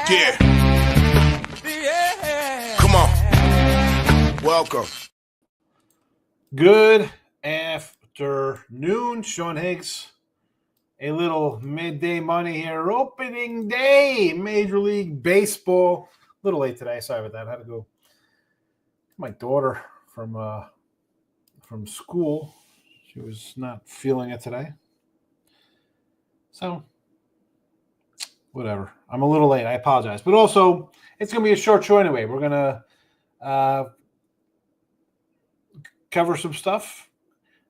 Yeah. Come on. Welcome. Good afternoon, Sean Higgs. A little midday money here. Opening day, Major League Baseball. A little late today. Sorry about that. I had to go get my daughter from school. She was not feeling it today. So, whatever. I'm a little late. I apologize. But also, it's going to be a short show anyway. We're going to cover some stuff.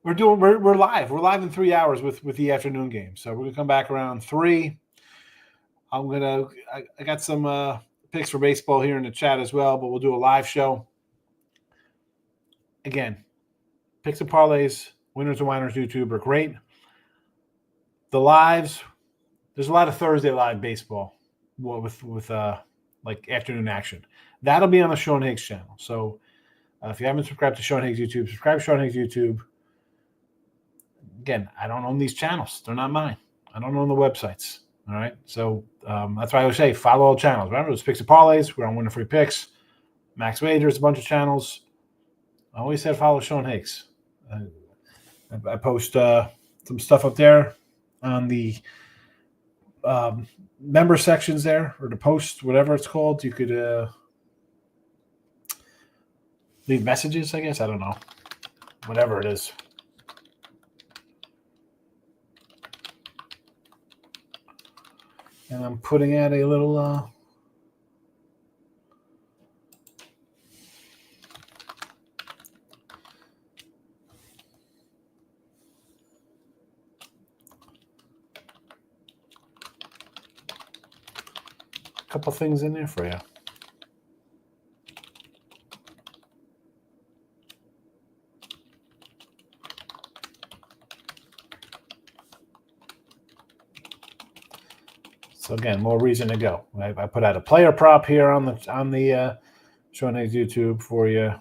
We're live. We're live in 3 hours with the afternoon game. So we're gonna come back around 3. I got some picks for baseball here in the chat as well, but we'll do a live show. Again, picks and parlays, winners and whiners YouTube are great. The lives, there's a lot of Thursday live baseball with like afternoon action. That'll be on the Sean Higgs channel. So if you haven't subscribed to Sean Higgs YouTube, subscribe to Sean Higgs YouTube. Again, I don't own these channels. They're not mine. I don't own the websites. All right. So that's why I always say follow all channels. Remember, it's picks and parlays. We're on Winner Free Picks. Max Wagers, a bunch of channels. I always said follow Sean Higgs. I post some stuff up there on the member sections there, or the post, whatever it's called. You could leave messages, I guess. I don't know. Whatever it is. And I'm putting out a little couple things in there for you. So again, more reason to go. I put out a player prop here on the Sean Higgs YouTube for you.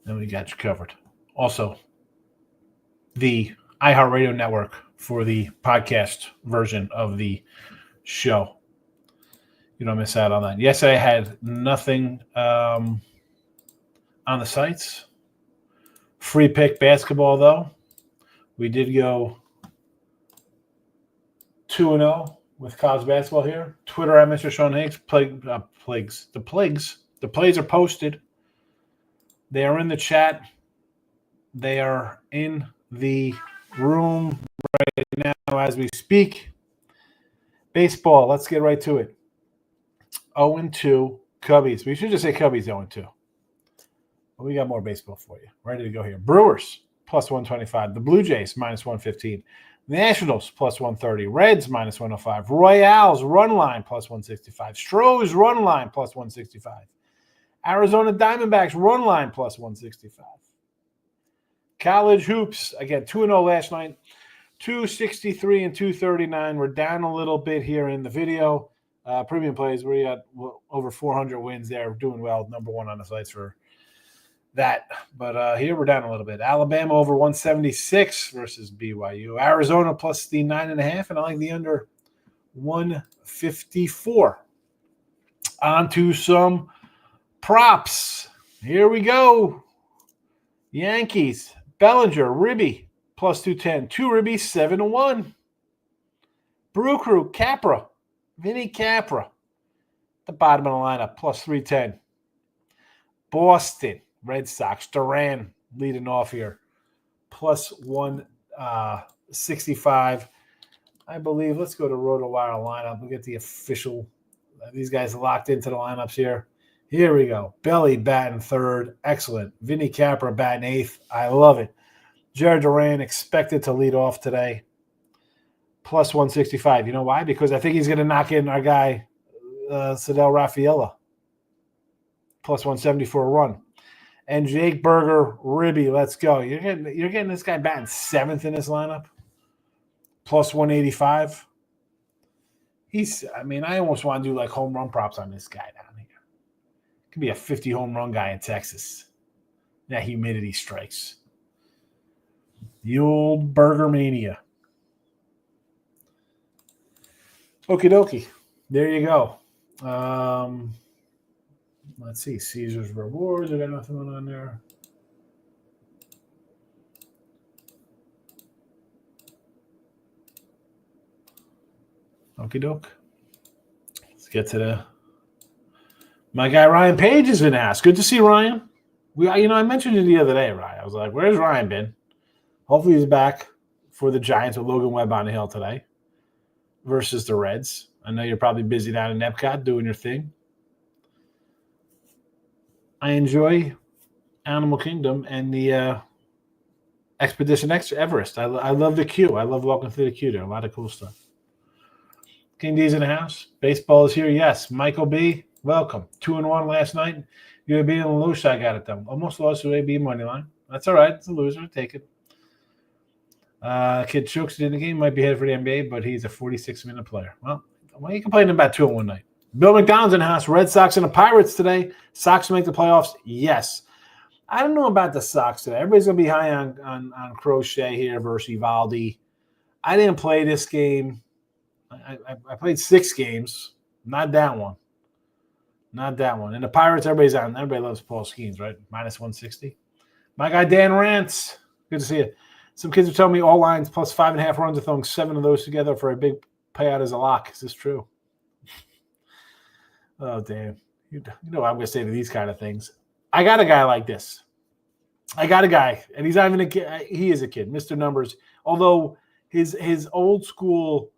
And we got you covered. Also, the iHeartRadio network for the podcast version of the show. You don't miss out on that. Yesterday I had nothing on the sites. Free pick basketball, though. We did go 2-0 with college basketball here. Twitter at Mr. Sean Higgs. The plays are posted. They are in the chat. They are in the room right now as we speak. Baseball, let's get right to it. 0-2 Cubbies. We should just say Cubbies 0-2. But we got more baseball for you. Ready to go here. Brewers, plus 125. The Blue Jays, minus 115. Nationals, plus 130. Reds, minus 105. Royals, run line, plus 165. Stros, run line, plus 165. Arizona Diamondbacks run line plus 165. College hoops, again, 2-0 last night. 263 and 239. We're down a little bit here in the video. Premium plays, we got over 400 wins there. We're doing well. Number one on the sites for that. But here we're down a little bit. Alabama over 176 versus BYU. Arizona plus the 9.5, and I like the under 154. On to some props. Here we go. Yankees, Bellinger, Ribby, plus 210. 2 Ribby, 7-1. Brew Crew, Capra, Vinny Capra. The bottom of the lineup, plus 310. Boston, Red Sox, Duran leading off here, plus 165. I believe, let's go to RotoWire lineup. We'll get the official. These guys locked into the lineups here. Here we go. Belly batting third. Excellent. Vinny Capra batting eighth. I love it. Jared Duran expected to lead off today. Plus 165. You know why? Because I think he's going to knock in our guy Sadell Rafaela, plus 170 for a run. And Jake Berger, Ribby, let's go. You're getting this guy batting 7th in this lineup, plus 185. I almost want to do like home run props on this guy down here. Could be a 50 home run guy in Texas. That humidity strikes. The old Burger Mania. Okie dokie. There you go. Let's see. Caesar's Rewards. I got nothing on there. Okie doke. Let's get to my guy Ryan Page has been asked. Good to see Ryan. I mentioned it the other day, Ryan. I was like, where's Ryan been? Hopefully he's back for the Giants with Logan Webb on the hill today versus the Reds. I know you're probably busy down in Epcot doing your thing. I enjoy Animal Kingdom and the Expedition Everest. I love the queue. I love walking through the queue there. A lot of cool stuff. King D's in the house. Baseball is here. Yes. Michael B., welcome. 2-1 last night. UAB and the low shot got it done. Almost lost to UAB money line. That's all right. It's a loser. Take it. Kid Chooks in the game. Might be headed for the NBA, but he's a 46-minute player. Well, why are you complaining about 2-1 night? Bill McDonald's in the house. Red Sox and the Pirates today. Sox make the playoffs? Yes. I don't know about the Sox today. Everybody's going to be high on Crochet here versus Evaldi. I didn't play this game. I played 6 games. Not that one. Not that one. And the Pirates, everybody loves Paul Skeens, right? Minus 160. My guy Dan Rance. Good to see you. Some kids are telling me all lines plus 5.5 runs are throwing 7 of those together for a big payout as a lock. Is this true? Oh, damn. You know what I'm going to say to these kind of things. I got a guy like this. I got a guy, and he's not even a kid. He is a kid, Mr. Numbers. Although his old school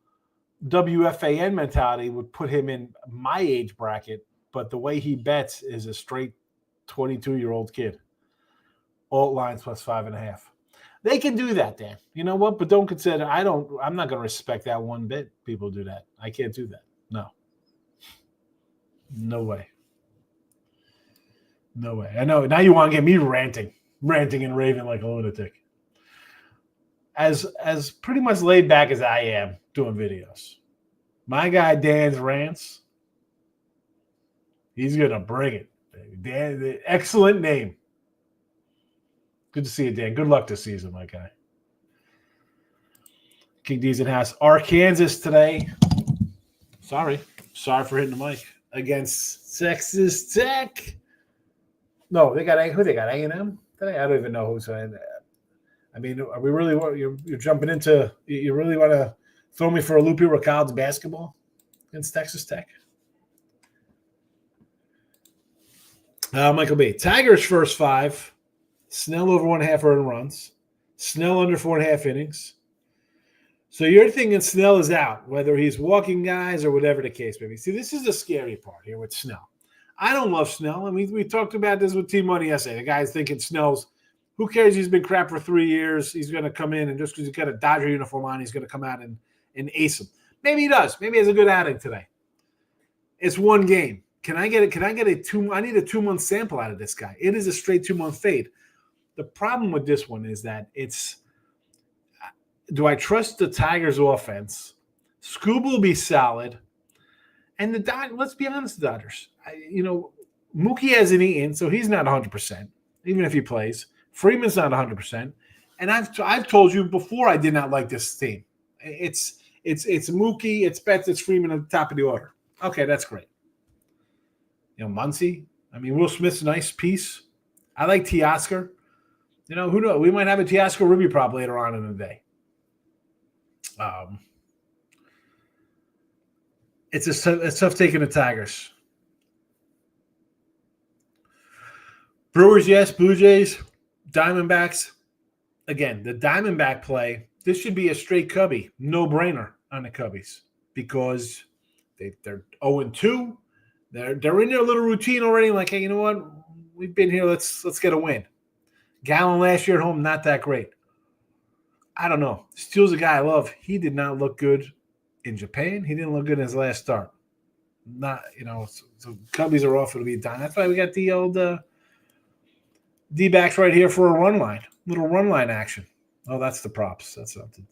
WFAN mentality would put him in my age bracket, but the way he bets is a straight 22-year-old kid. Alt lines plus 5.5. They can do that, Dan. You know what? But don't consider. I'm not going to respect that one bit. People do that. I can't do that. No. No way. No way. I know. Now you want to get me ranting and raving like a lunatic. As pretty much laid back as I am doing videos, my guy Dan's rants, he's going to bring it. Dan, excellent name. Good to see you, Dan. Good luck this season, my guy. King D's in house. Arkansas today. Sorry for hitting the mic. Against Texas Tech. No, they got A&M today. I don't even know who's in. I mean, are we really? You're jumping into? You really want to throw me for a loop here with college basketball against Texas Tech? Michael B. Tigers first 5. Snell over 1.5 earned runs. Snell under 4.5 innings. So you're thinking Snell is out, whether he's walking guys or whatever the case may be. See, this is the scary part here with Snell. I don't love Snell. I mean, we talked about this with Team Money yesterday. The guy's thinking Snell's, who cares? He's been crap for 3 years. He's going to come in, and just because he's got a Dodger uniform on, he's going to come out and ace him. Maybe he does. Maybe he has a good outing today. It's one game. I need a 2-month sample out of this guy. It is a straight 2-month fade. The problem with this one is that do I trust the Tigers offense? Scoob will be solid. And the Dodgers, let's be honest, the Dodgers. Mookie hasn't eaten, so he's not 100%, even if he plays. Freeman's not 100%. And I've told you before I did not like this team. It's Mookie, it's Betts, it's Freeman at the top of the order. Okay, that's great. Muncy. I mean, Will Smith's a nice piece. I like Teoscar. Who knows? We might have a Teoscar Ruby prop later on in the day. It's tough taking the Tigers. Brewers, yes. Blue Jays, Diamondbacks. Again, the Diamondback play, this should be a straight Cubby. No-brainer on the Cubbies because they're 0-2. They're in their little routine already. Like, hey, you know what? We've been here. Let's get a win. Gallen last year at home, not that great. I don't know. Steele's a guy I love. He did not look good in Japan. He didn't look good in his last start. not, so Cubbies are off. It'll be done. That's why we got the old D-backs right here for a run line. Little run line action. Oh, that's the props. That's something.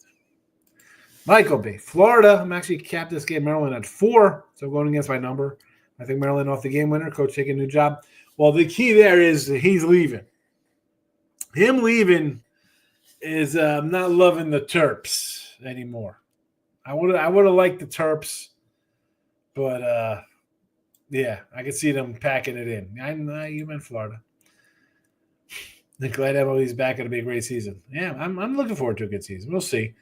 Michael B. Florida. I'm actually capped this game. Maryland at 4. So I'm going against my number. I think Maryland off the game winner. Coach taking a new job. Well, the key there is he's leaving. Him leaving is not loving the Terps anymore. I would have liked the Terps, but yeah, I could see them packing it in. I know you meant Florida. They're glad MLB's back. It'll be a great season. Yeah, I'm looking forward to a good season. We'll see.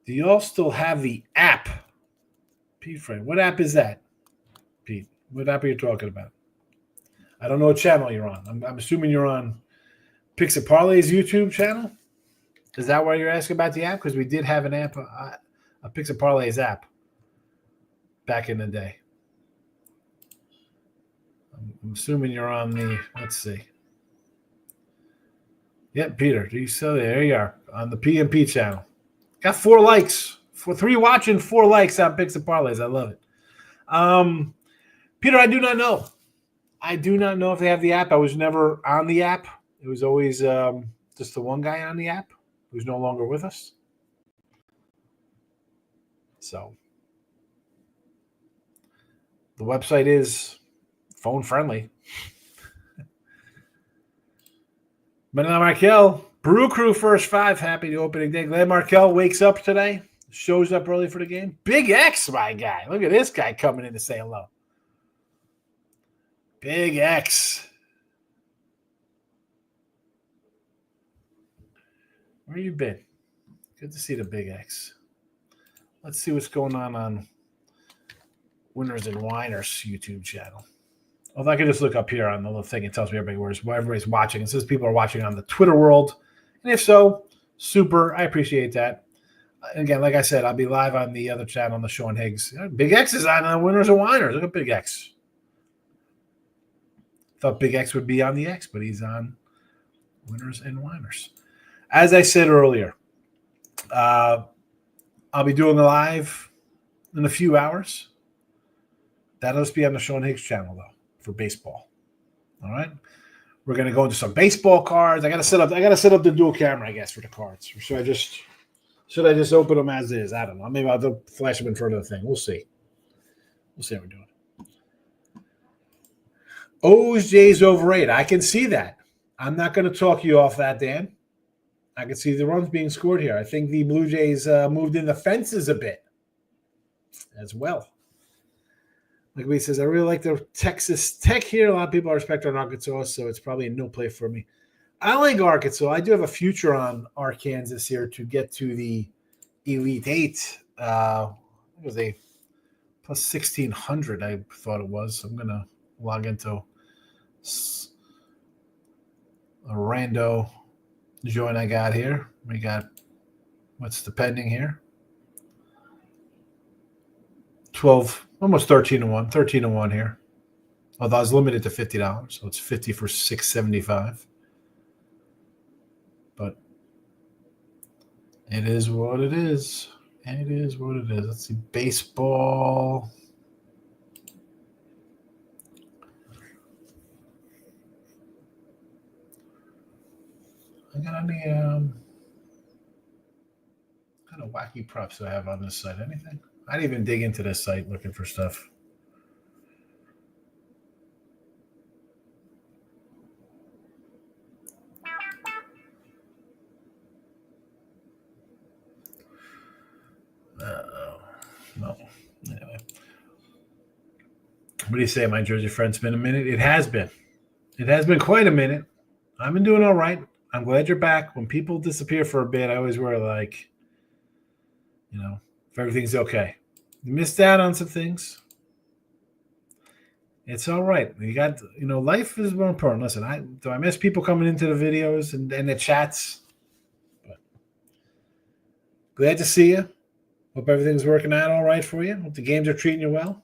Do you all still have the app? Pete Friend, what app is that? Pete, what app are you talking about? I don't know what channel you're on. I'm assuming you're on Picks and Parlay's YouTube channel. Is that why you're asking about the app? Because we did have an app, a Picks and Parlay's app back in the day. I'm assuming you're on the, let's see. Yep, Peter, there you are on the PMP channel. Got 4 likes. 3 watching, 4 likes on Picks and Parlays. I love it. Peter, I do not know. I do not know if they have the app. I was never on the app. It was always just the one guy on the app who's no longer with us. So the website is phone friendly. Manuel Markel, Brew Crew first 5. Happy opening day. Glenn Markel wakes up today. Shows up early for the game. Big X, my guy. Look at this guy coming in to say hello. Big X. Where you been? Good to see the Big X. Let's see what's going on Winners and Winers YouTube channel. Although I can just look up here on the little thing. It tells me everybody's watching. It says people are watching on the Twitter world. And if so, super. I appreciate that. And again, like I said, I'll be live on the other channel on the Sean Higgs. Big X is on Winners and Winers. Look at Big X. Thought Big X would be on the X, but he's on Winners and Winers. As I said earlier, I'll be doing a live in a few hours. That'll just be on the Sean Higgs channel, though, for baseball. All right? We're going to go into some baseball cards. I got to set up the dual camera, I guess, for the cards. Or should I just open them as is? I don't know. Maybe I'll flash them in front of the thing. We'll see. We'll see how we're doing. O's Jays overrated. I can see that. I'm not going to talk you off that, Dan. I can see the runs being scored here. I think the Blue Jays moved in the fences a bit as well. Like we says, I really like the Texas Tech here. A lot of people are respect on Arkansas, so it's probably a no play for me. I like Arkansas. I do have a future on Arkansas here to get to the Elite Eight. What was a plus 1,600? I thought it was. So I'm gonna log into a rando join I got here. We got what's the pending here? 12, almost 13-1, 13-1 here. Although I was limited to $50, so it's 50 for $675. But it is what it is. It is what it is. Let's see, baseball. I got any kind of wacky props I have on this site? Anything? I didn't even dig into this site looking for stuff. No. Anyway. What do you say, my Jersey friend? It's been a minute. It has been. It has been quite a minute. I've been doing all right. I'm glad you're back. When people disappear for a bit, I always worry, like, if everything's okay. You missed out on some things. It's all right. You got, life is more important. Listen, do I miss people coming into the videos and the chats? But glad to see you. Hope everything's working out all right for you. Hope the games are treating you well.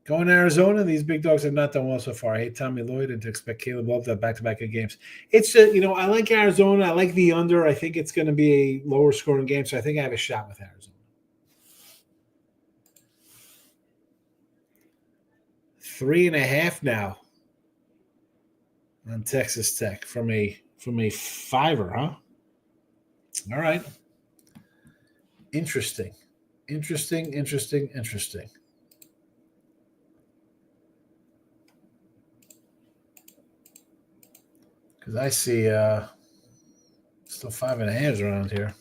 Going to Arizona, these big dogs have not done well so far. I hate Tommy Lloyd and to expect Caleb Love to have back-to-back good games. It's just, I like Arizona. I like the under. I think it's going to be a lower scoring game, so I think I have a shot with Arizona. 3.5 now on Texas Tech from a fiver, huh? All right. Interesting. Because I see still 5.5s around here.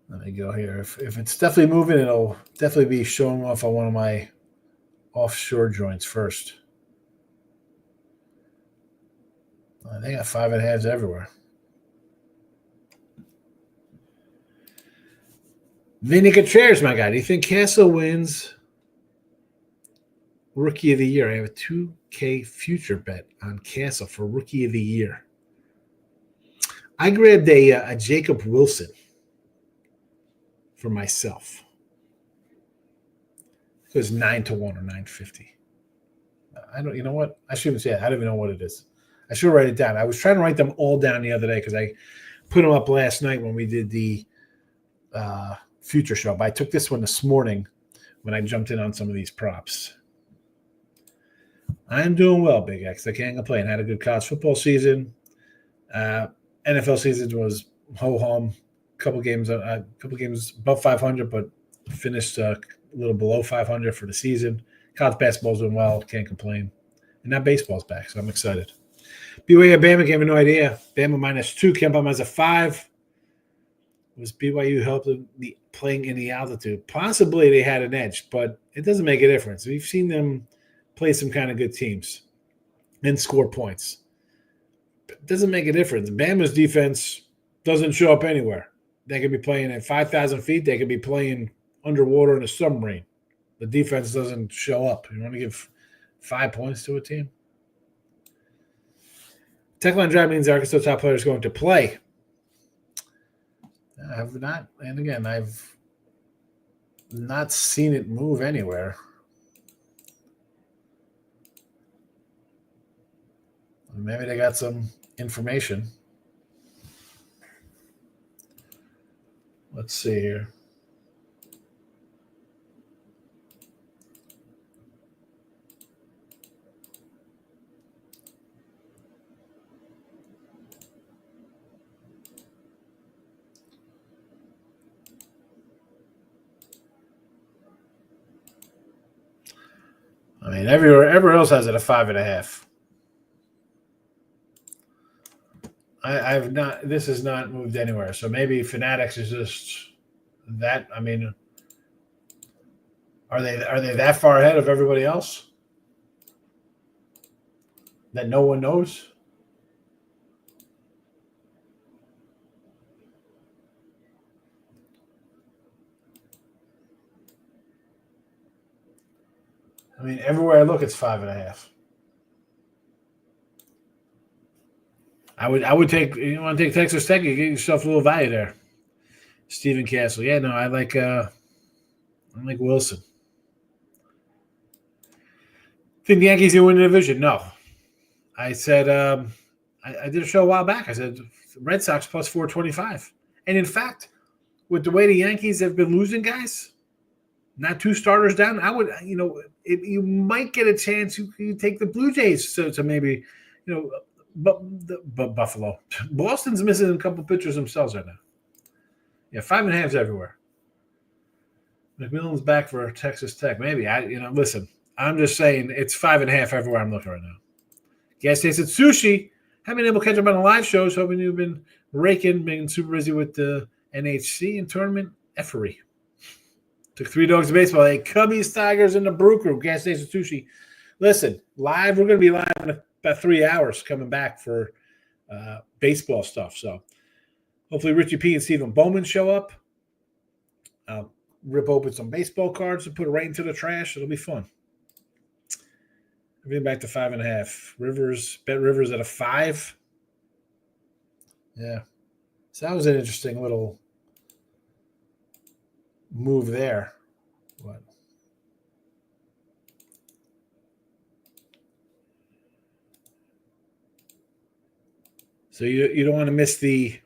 Let me go here. If it's definitely moving, it'll definitely be showing off on one of my offshore joints first. They got 5.5s everywhere. Vinny Contreras, my guy. Do you think Castle wins Rookie of the Year? I have a 2K future bet on Castle for Rookie of the Year. I grabbed a Jacob Wilson for myself. It was 9-1 or 950. I don't. You know what? I shouldn't say that. I don't even know what it is. I should write it down. I was trying to write them all down the other day because I put them up last night when we did the future show. But I took this one this morning when I jumped in on some of these props. I'm doing well, Big X. I can't complain. Had a good college football season. NFL season was ho-hum. Couple games above 500, but finished a little below 500 for the season. College basketball's doing well. Can't complain. And now baseball's back, so I'm excited. BYU Bama gave me no idea. Bama -2, Kempom as a 5. Was BYU helping playing in the altitude? Possibly they had an edge, but it doesn't make a difference. We've seen them play some kind of good teams and score points. It doesn't make a difference. Bama's defense doesn't show up anywhere. They could be playing at 5,000 feet. They could be playing underwater in a submarine. The defense doesn't show up. You want to give 5 points to a team? Tech line drive means Arkansas top player is going to play. I have not, and again, I've not seen it move anywhere. Maybe they got some information. Let's see here. I mean, everywhere else has it a 5.5. I've not. This has not moved anywhere. So maybe Fanatics is just that. I mean, are they that far ahead of everybody else that no one knows? I mean, everywhere I look, it's 5.5. I would take. You want to take Texas Tech? You get yourself a little value there. Stephen Castle. Yeah, no, I like Wilson. Think the Yankees will win the division? No. I said I did a show a while back. I said Red Sox plus 425. And in fact, with the way the Yankees have been losing guys, not 2 starters down, I would, you might get a chance. You take the Blue Jays to maybe, but Buffalo. Boston's missing a couple pitchers themselves right now. Yeah, 5.5s everywhere. McMillan's back for Texas Tech. Maybe. Listen, I'm just saying it's 5.5 everywhere I'm looking right now. Gas Station Sushi. Haven't been able to catch up on the live shows. Hoping you've been raking, being super busy with the NHC and tournament effery. Took 3 dogs to baseball. Hey, Cubbies, Tigers, and the Brew Crew. Gas Station Sushi. Listen, live. We're going to be live in about 3 hours coming back for baseball stuff. So hopefully Richie P and Stephen Bowman show up. I'll rip open some baseball cards and put it right into the trash. It'll be fun. Everything back to 5.5. Bet Rivers at a 5. Yeah. So that was an interesting little move there. What? So you don't want to miss the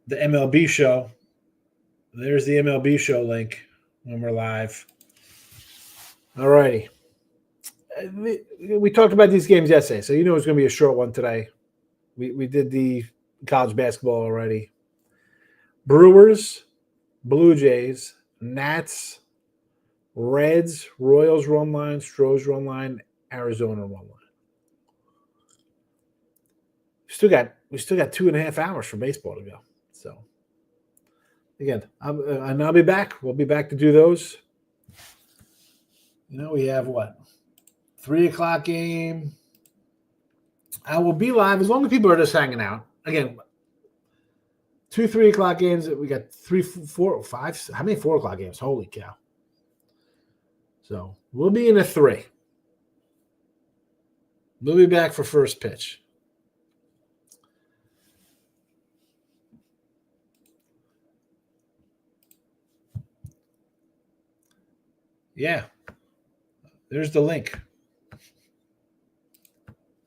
the MLB show. There's the MLB show link when we're live. All righty. We talked about these games yesterday, so you know it's going to be a short one today. We did the college basketball already. Brewers, Blue Jays, Nats, Reds, Royals run line, Stros run line, Arizona run line. We still got 2.5 hours for baseball to go. So again, and I'll be back. We'll be back to do those. You know, we have what? 3 o'clock game. I will be live as long as people are just hanging out. Again, 2 3 o'clock games. We got 3, 4, 5. How many 4 o'clock games? Holy cow. So we'll be in a 3. We'll be back for first pitch. Yeah. There's the link.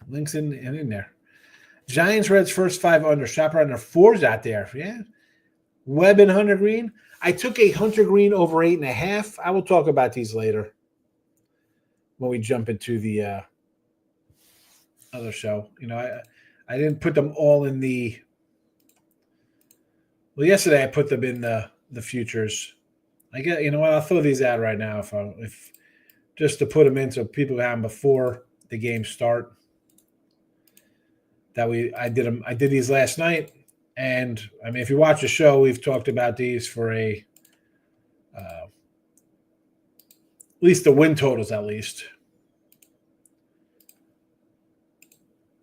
Links in there. Giants, Reds, first 5 under. Shopper under 4's out there. Yeah. Webb and Hunter Green. I took a Hunter Green over 8.5. I will talk about these later when we jump into the other show. You know, I didn't put them all in the. Well, yesterday I put them in the futures. I get, you know what? I'll throw these out right now if just to put them in so people have them before the games start. I did these last night, and I mean, if you watch the show, we've talked about these for at least the win totals. At least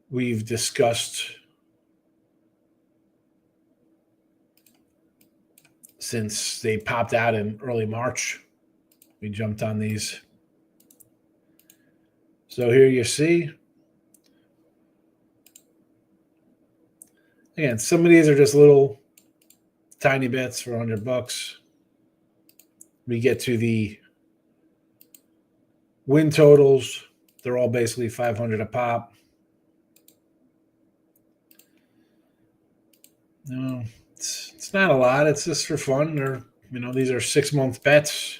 we've discussed since they popped out in early March. We jumped on these. So here you see. Again, some of these are just little tiny bets for $100. We get to the win totals. They're all basically 500 a pop. No, it's not a lot. It's just for fun. These are 6-month bets.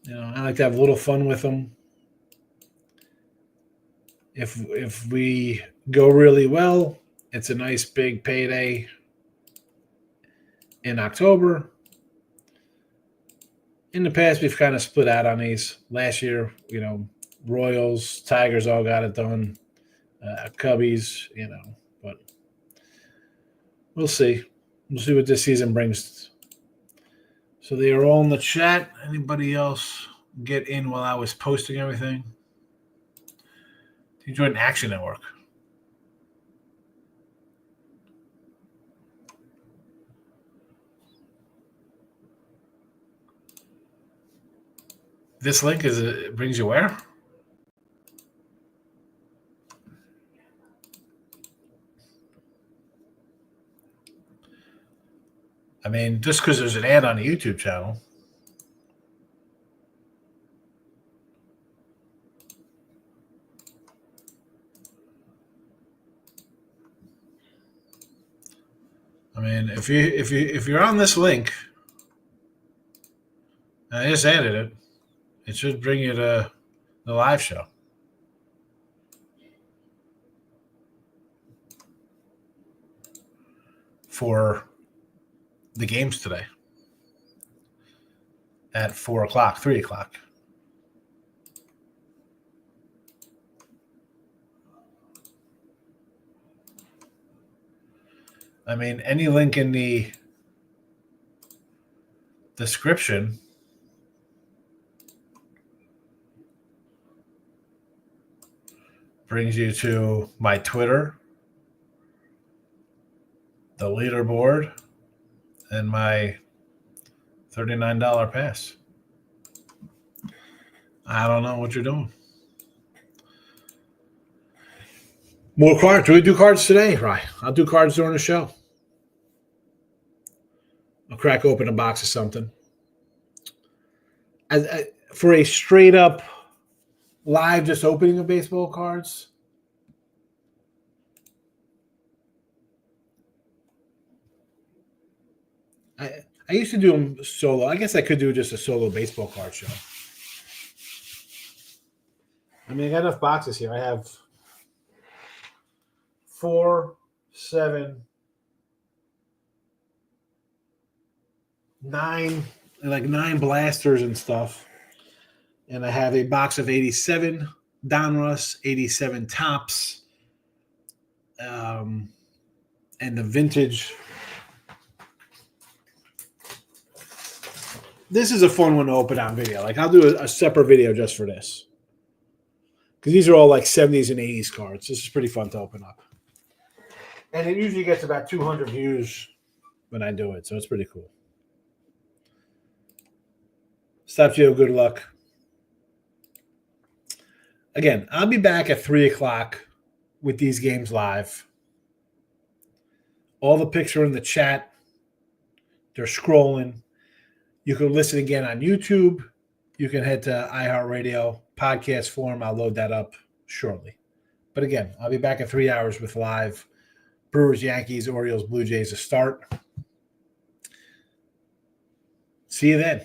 I like to have a little fun with them. If we go really well, it's a nice big payday in October. In the past, we've kind of split out on these. Last year, Royals, Tigers all got it done. Cubbies, but we'll see. We'll see what this season brings. So they are all in the chat. Anybody else get in while I was posting everything? You joined Action Network. This link it brings you where? I mean, just because there's an ad on the YouTube channel. I mean, if you're on this link, and I just added it, it should bring you to the live show. For the games today at 4 o'clock, 3 o'clock. I mean, any link in the description brings you to my Twitter, the leaderboard, and my $39 pass. I don't know what you're doing. More cards. Do we do cards today? Right. I'll do cards during the show. I'll crack open a box of something. For a straight up live just opening of baseball cards, I used to do them solo. I guess I could do just a solo baseball card show. I mean, I got enough boxes here. I have 4, 7, 9, like 9 blasters and stuff. And I have a box of 87 Donruss, 87 Tops, and the vintage. This is a fun one to open on video. Like, I'll do a separate video just for this. Because these are all like 70s and 80s cards. This is pretty fun to open up. And it usually gets about 200 views when I do it. So it's pretty cool. Stop Gio, good luck. Again, I'll be back at 3 o'clock with these games live. All the picks are in the chat. They're scrolling. You can listen again on YouTube. You can head to iHeartRadio podcast form. I'll load that up shortly. But again, I'll be back in 3 hours with live Brewers, Yankees, Orioles, Blue Jays to start. See you then.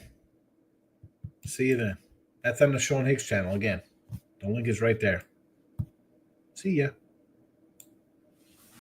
See you then. That's on the Sean Higgs channel again. The link is right there. See ya.